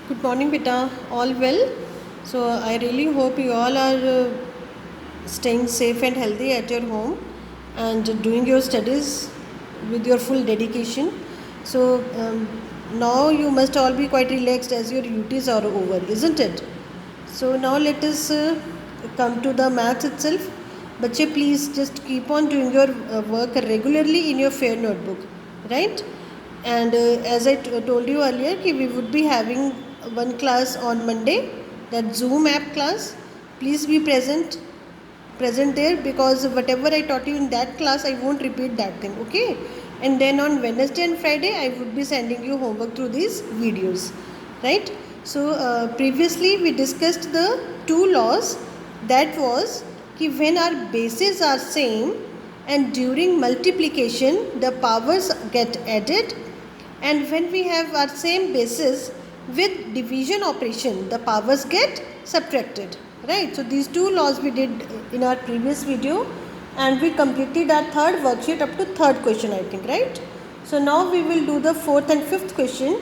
Good morning, beta. All well? So, I really hope you all are staying safe and healthy at your home and doing your studies with your full dedication. So, now you must all be quite relaxed as your UTs are over, isn't it? So, now let us come to the maths itself. Bachche, please just keep on doing your work regularly in your fair notebook, right? And as I told you earlier, we would be having one class on Monday, that Zoom app class. Please be present there, because whatever I taught you in that class, I won't repeat that thing, okay? And then on Wednesday and Friday, I would be sending you homework through these videos, right? So previously we discussed the two laws. That was कि when our bases are same and during multiplication the powers get added, and when we have our same bases with division operation the powers get subtracted, right? So these two laws we did in our previous video, and we completed our third worksheet up to third question, I think, right? So now we will do the fourth and fifth question,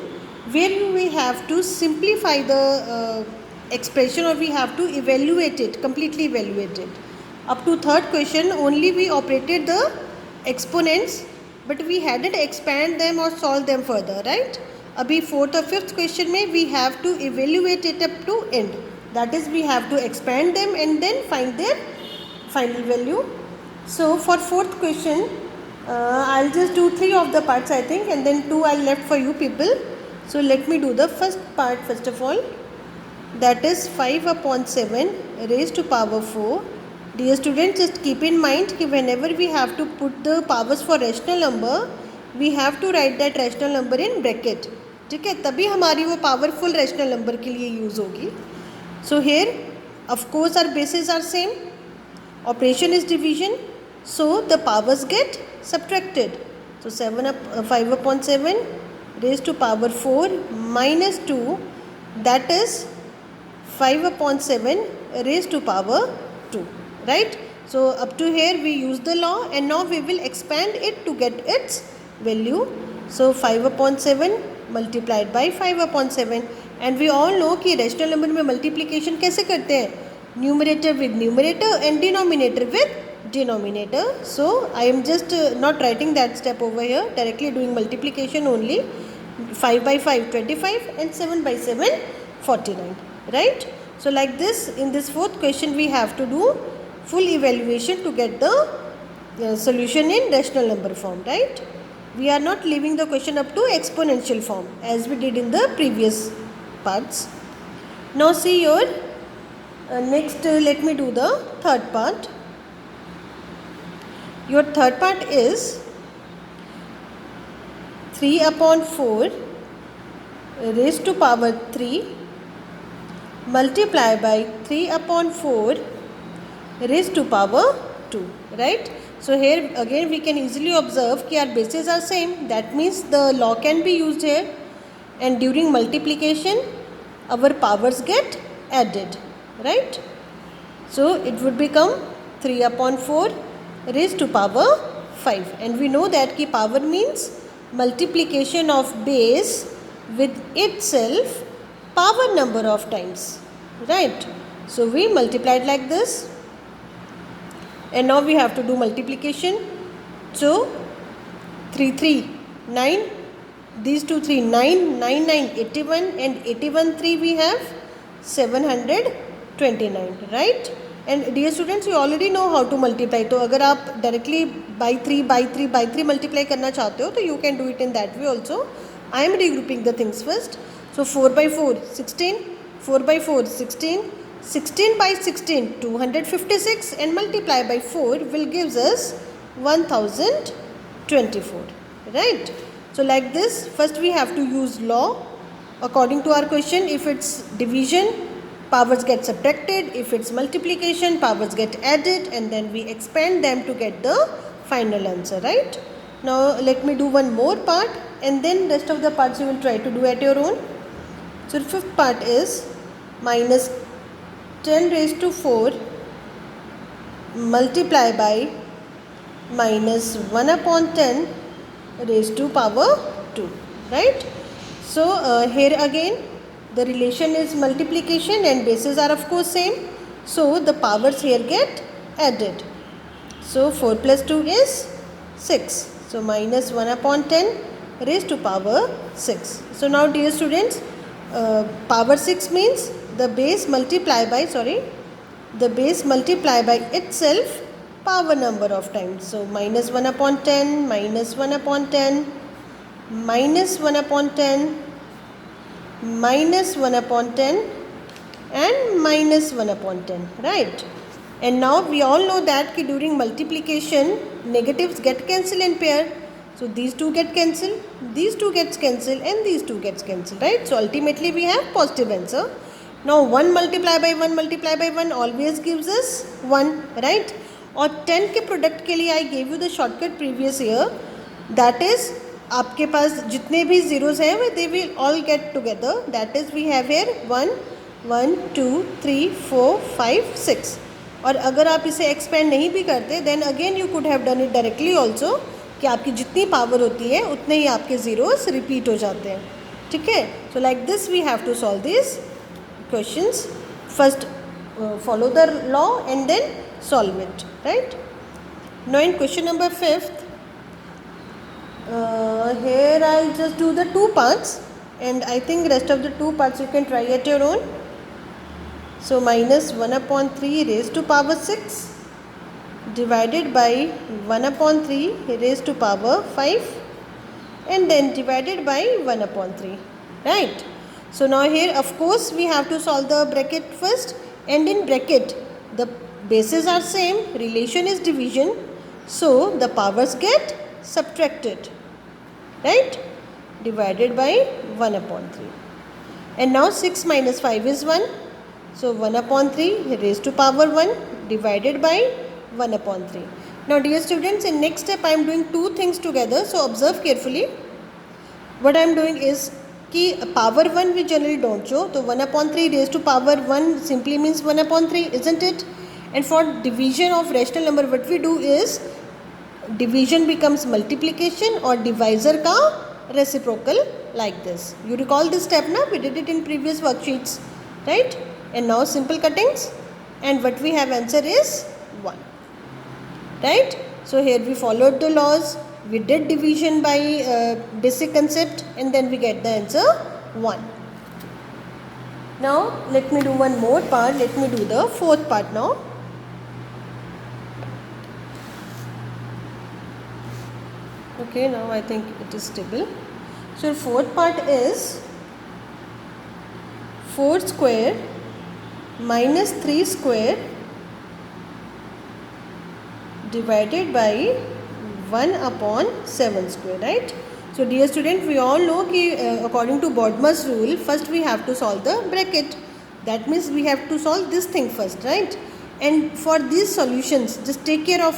where we have to simplify the expression, or we have to evaluate it, completely evaluate it. Up to third question only we operated the exponents, but we hadn't expand them or solve them further, right? Abhi fourth or fifth question mein we have to evaluate it up to end. That is, we have to expand them and then find their final value. So for fourth question, I'll just do three of the parts, I think, and then two I'll left for you people. So let me do the first part first of all. That is 5 upon 7 raised to power 4. Dear students, just keep in mind that whenever we have to put the powers for rational number, we have to write that rational number in bracket. ठीक है, तभी हमारी वो powerful rational number के लिए use होगी. So here, of course, our bases are same. Operation is division, so the powers get subtracted. So 5 upon 7 raised to power 4 minus 2, that is 5 upon 7 raised to power 2, right? So up to here we use the law, and now we will expand it to get its value. So 5 upon 7 multiplied by 5 upon 7, and we all know कि rational number में multiplication कैसे करते हैं? Numerator with numerator and denominator with denominator. So I am just not writing that step over here, directly doing multiplication only. 5 by 5 25 and 7 by 7 49, right? So like this, in this fourth question we have to do full evaluation to get the solution in rational number form, right? We are not leaving the question up to exponential form as we did in the previous parts. Now see your next, let me do the third part. Your third part is 3 upon 4 raised to power 3 multiply by 3 upon 4 raised to power 2, right? So here again we can easily observe that our bases are same. That means the law can be used here, and during multiplication our powers get added, right? So it would become 3 upon 4 raised to power 5, and we know that ki power means multiplication of base with itself power number of times, right? So we multiplied like this, and now we have to do multiplication. So 3 3 9, these two 3 9 9 9 81, and 81 3 we have 729, right? And dear students, you already know how to multiply. तो अगर आप directly by 3 by 3 by 3 multiply करना चाहते हो तो you can do it in that way also. I am regrouping the things first. So 4 by 4 16, 4 by 4 16, 16 by 16 256, and multiply by 4 will gives us 1024, right? So like this, first we have to use law. According to our question, if it's division, powers get subtracted. If it's multiplication, powers get added, and then we expand them to get the final answer, right? Now let me do one more part, and then rest of the parts you will try to do at your own. So the fifth part is minus 10 raised to 4 multiply by minus 1 upon 10 raised to power 2, right? So here again the relation is multiplication and bases are of course same. So the powers here get added. So 4 plus 2 is 6. So minus 1 upon 10 raised to power 6. So now dear students, power 6 means the base multiply by itself power number of times. So minus 1 upon 10, minus 1 upon 10, minus 1 upon 10, minus 1 upon 10 and minus 1 upon 10, right? And now we all know that during multiplication negatives get cancelled in pair. So these two get cancelled, these two gets cancelled and these two gets cancelled, right? So ultimately we have positive answer. Now 1 multiply by 1 always gives us 1, right? और 10 के product के लिए I gave you the shortcut previous year, that is आपके पास जितने भी zeros हैं वे they will all get together, that is we have here 1 1 2 3 4 5 6. और अगर आप इसे एक्सपेंड नहीं भी करते then again you could have done it directly also, कि आपकी जितनी पावर होती है उतने ही आपके ज़ीरोस रिपीट हो जाते हैं, ठीक है. So like this we have to solve this questions. First follow the law and then solve it, right? Now in question number 5th, here I'll just do the 2 parts and I think rest of the 2 parts you can try at your own. So minus 1 upon 3 raised to power 6 divided by 1 upon 3 raised to power 5 and then divided by 1 upon 3, right? So now here of course we have to solve the bracket first, and in bracket the bases are same, relation is division, so the powers get subtracted, right? Divided by 1 upon 3. And now 6 minus 5 is 1, so 1 upon 3 raised to power 1 divided by 1 upon 3. Now dear students, in next step I am doing two things together, so observe carefully. What I am doing is कि power 1 we generally don't show, तो 1 upon 3 raised to power 1 simply means 1 upon 3, isn't it? And for division of rational number what we do is division becomes multiplication or divisor का reciprocal like this. You recall this step ना, we did it in previous worksheets, right? And now simple cuttings and what we have answer is 1, right? So here we followed the laws, we did division by basic concept and then we get the answer 1. Now let me do one more part, let me do the 4th part now. Okay, now I think it is stable. So 4th part is 4 square minus 3 square divided by 1 upon 7 square, right? So dear student, we all know कि according to Bodmer's rule first we have to solve the bracket, that means we have to solve this thing first, right? And for these solutions just take care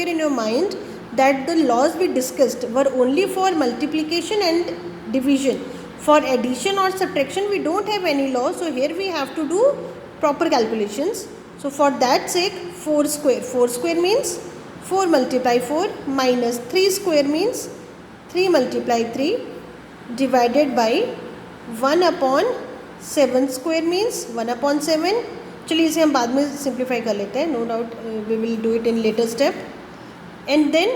in your mind that the laws we discussed were only for multiplication and division. For addition or subtraction we don't have any law, so here we have to do proper calculations. So for that sake 4 square means 4 multiply 4 minus 3 square means 3 multiply 3 divided by 1 upon 7 square means 1 upon 7. चलिए इसे हम बाद में simplify कर लेते हैं, no doubt we will do it in later step. And then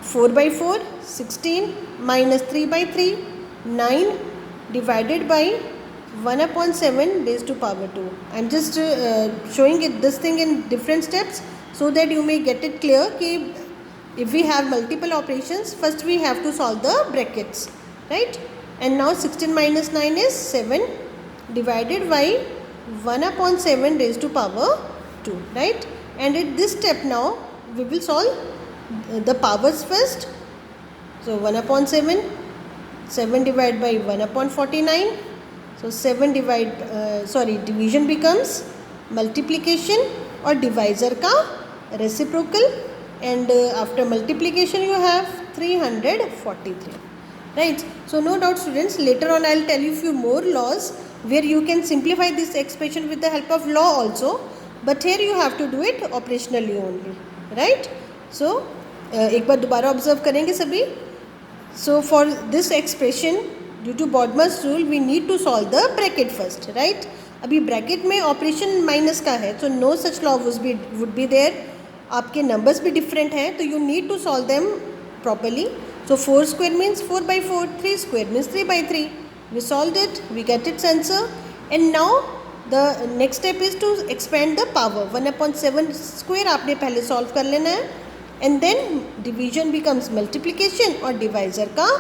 4 by 4 16 minus 3 by 3 9 divided by 1 upon 7 raised to power 2. I am just showing it this thing in different steps so that you may get it clear कि if we have multiple operations first we have to solve the brackets, right? And now 16 minus 9 is 7 divided by 1 upon 7 raised to power 2, right? And at this step now we will solve the powers first. So 1 upon 7 divided by 1 upon 49. So 7 division becomes multiplication or divisor का reciprocal, and after multiplication you have 343, right? So no doubt students, later on I will tell you few more laws where you can simplify this expression with the help of law also, but here you have to do it operationally only, right? So एक बार दोबारा observe करेंगे सभी. So for this expression due to BODMAS rule we need to solve the bracket first, right. अभी bracket में operation minus का है, तो no such law would be there. आपके नंबर्स भी डिफरेंट हैं, तो you need to solve them properly. So 4 square means 4 by 4, 3 square means 3 by 3. We solved it, we get its answer. And now the next step is to expand the power. 1/7 square आपने पहले solve कर लेना है. And then division becomes multiplication और divisor का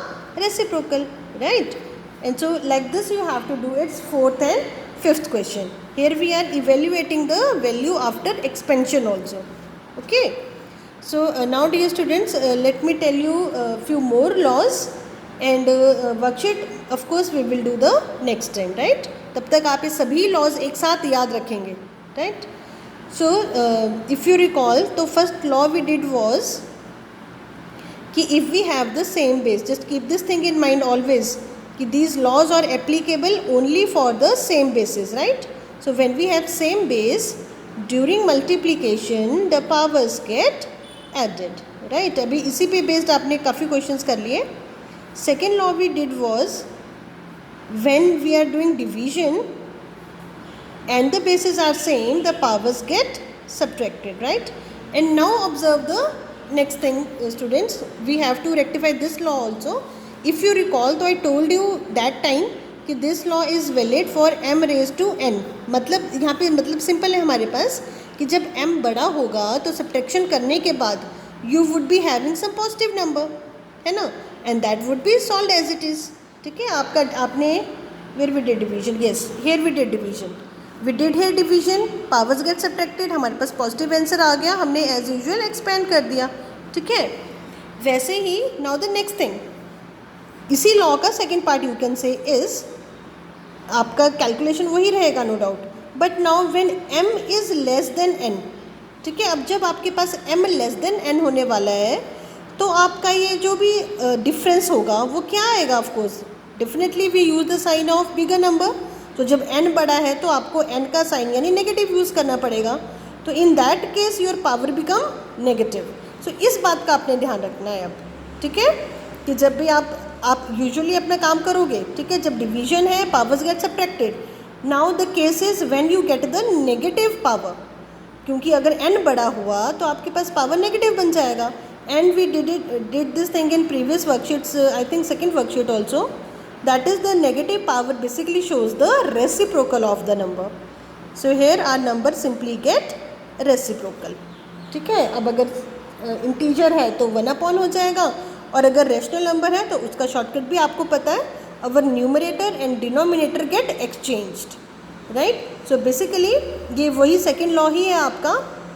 reciprocal, right? And so like this you have to do its 4th and 5th question. Here we are evaluating the value after expansion also. Okay. So now dear students, let me tell you a few more laws and worksheet of course we will do the next time, right? तब तक आप ये सभी laws एक साथ याद रखेंगे, right? So if you recall, तो first law we did was कि if we have the same base, just keep this thing in mind always कि these laws are applicable only for the same bases, right? So when we have same base, during multiplication the powers get added, right? अभी इसी पे based आपने काफ़ी questions कर लिए. Second law we did was when we are doing division and the bases are same, the powers get subtracted, right? And now observe the next thing students, we have to rectify this law also. If you recall, तो I told you that time कि this law is valid for m raise to n. मतलब यहाँ पे मतलब simple है हमारे पास कि जब m बड़ा होगा तो सब्ट्रैक्शन करने के बाद you would be having some positive number, है ना, and that would be solve as it is. ठीक है, आपने where we did division, yes here we did division, we did here division, powers get subtracted, हमारे पास positive answer आ गया, हमने as usual expand कर दिया. ठीक है, वैसे ही नाउ द नेक्स्ट थिंग, इसी लॉ का second part you can say is, आपका कैलकुलेशन वही रहेगा no doubt, but now when m is less than n. ठीक है, अब जब आपके पास m लेस देन n होने वाला है तो आपका ये जो भी डिफरेंस होगा वो क्या आएगा. Of course definitely we use the sign of bigger number. तो जब n बड़ा है तो आपको n का साइन यानी नेगेटिव यूज़ करना पड़ेगा. तो in that case your power become negative. So इस बात का आपने ध्यान रखना है अब. ठीक है, कि जब भी आप यूजुअली अपना काम करोगे, ठीक है, जब डिवीजन है powers get subtracted. Now the case is when you get the negative power, क्योंकि अगर n बड़ा हुआ तो आपके पास पावर नेगेटिव बन जाएगा. And we did this thing in previous worksheets, I think second worksheet also, that is the negative power basically shows the reciprocal of the number. So here are number simply get reciprocal. ठीक है, अब अगर integer है तो 1 हो जाएगा, और अगर रेशनल नंबर है तो उसका शॉर्टकट भी आपको पता है, our numerator and denominator get exchanged, right. So basically ये वही सेकेंड लॉ ही है आपका,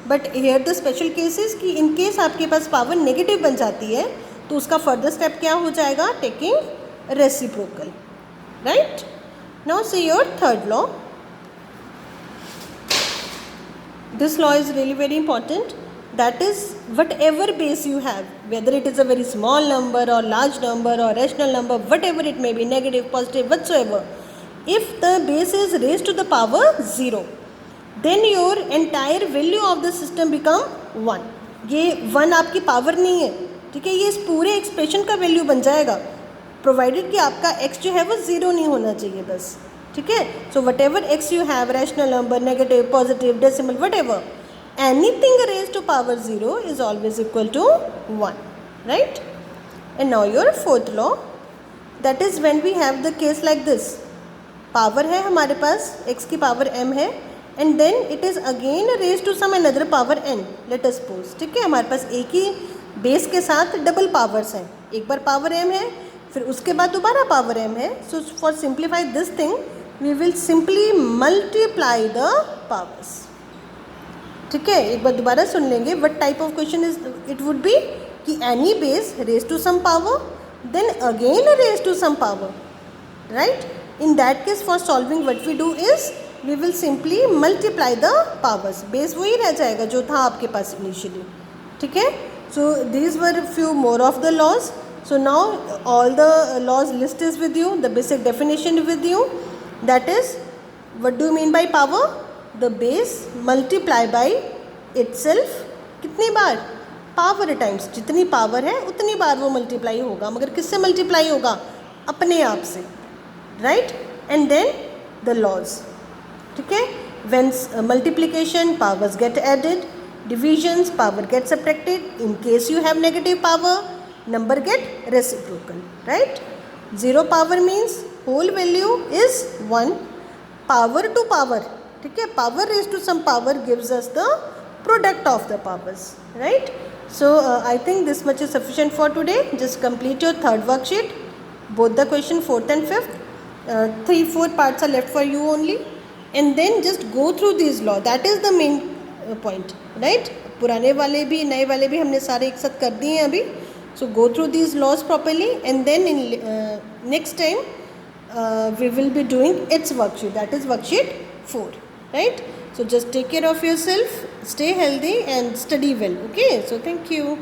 but here the special cases कि इन केस आपके पास पावर नेगेटिव बन जाती है तो उसका फर्दर स्टेप क्या हो जाएगा, taking reciprocal, right. Now see your third law. This law is really very important. That is, whatever base you have, whether it is a very small number or large number or rational number, whatever it may be, negative, positive, whatsoever, if the base is raised to the power 0, then your entire value of the system become 1. ये 1 आपकी power नहीं है, ठीक है, ये इस पूरे expression का वैल्यू बन जाएगा, प्रोवाइडेड कि आपका x जो है वो 0 नहीं होना चाहिए बस. ठीक है, so what ever x you have, rational number, negative, positive, decimal, what ever, anything raised to power 0 is always equal to 1, right. And now your fourth law, that is when we have the case like this, power है हमारे पास, x की power m है, and then it is again raised to some another power n, let us suppose. ठीक है, हमारे पास एक ही base के साथ डबल पावर्स हैं, एक बार पावर m है फिर उसके बाद दोबारा पावर m है. So for simplify this thing we will simply multiply the powers. ठीक है, एक बार दोबारा सुन लेंगे. What type of question is it would be कि any base raise to some power then again raise to some power, right. In that case for solving what we do is we will simply multiply the powers. Base वही रह जाएगा जो था आपके पास initially. ठीक है, so these were few more of the laws. So now all the laws list is with you, the basic definition with you, that is what do you mean by power, the base multiply by itself. कितनी बार, power times, जितनी power है उतनी बार वो multiply होगा, मगर किससे multiply होगा, अपने आप से. right? And then the laws. Okay, when multiplication, powers get added, divisions, power get subtracted. In case you have negative power, number get reciprocal, right? Zero power means whole value is 1, power to power. Okay, power raised to some power gives us the product of the powers, right? So I think this much is sufficient for today. Just complete your third worksheet, both the question 4th and 5th. 3-4 parts are left for you only, and then just go through these law. That is the main point, right? पुराने वाले भी नए वाले भी हमने सारे एक साथ कर दिए हैं अभी. So go through these laws properly, and then in next time we will be doing its worksheet, that is worksheet 4, right? So just take care of yourself, stay healthy and study well. Okay, so thank you.